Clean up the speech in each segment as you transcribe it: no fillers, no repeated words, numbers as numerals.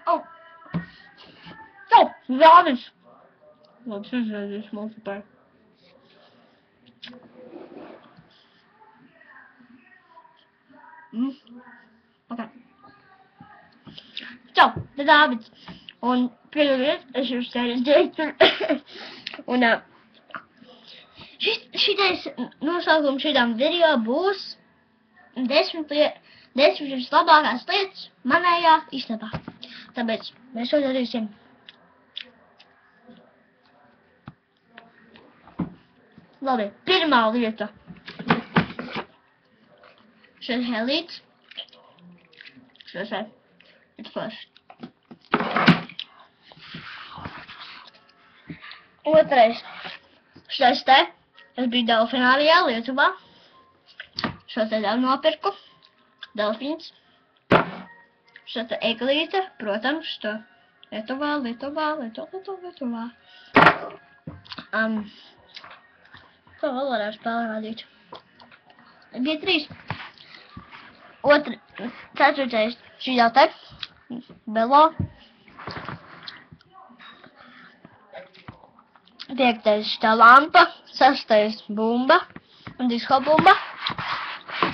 Oh! Oh! Zāvis! Labi, uzreiz multipēr. Ok. Čau, te Dāvids. Un pirmais, es jums teicu, un šitais nosaukums šitam video būs 10 vislabākās lietas manējā istabā. Tāpēc mēs to darīsim. Labi, pirmā lieta. Šeit helīts. Šeit ir forši. Otrais. Šitais te. Es biju delfinārijā Lietuvā. Šo te nopirku. Delfīns. Šo te eglīte. Protams, šo Lietuvā. Ko vēl varētu spēlēt? Bija 3. Ceturtais šī jau te. Belo. 5. šitā lampa. 6. bumba. Un disko bumba.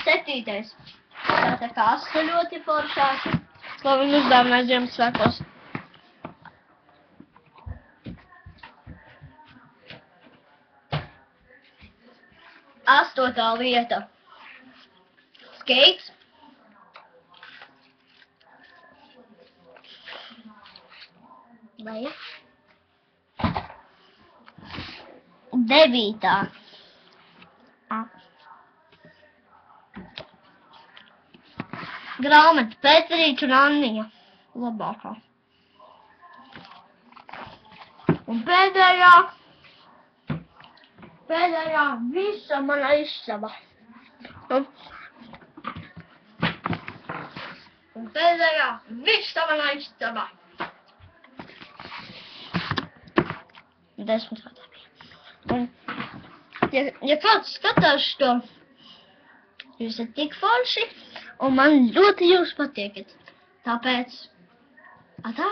7. Tā te kasta ļoti foršās. Ko viņi uzdāvināja Ziemassvētkos. 8. lieta. Skeiks. 9. Grāmata Pēterīča un Anniņa. Labākā. Un pēdējā visa mana istaba. Un pēdējā visa mana istaba. 10. Un, ja kāds skatās to, jūs esat tik forši, un man ļoti jūs patiekat. Tāpēc, atā!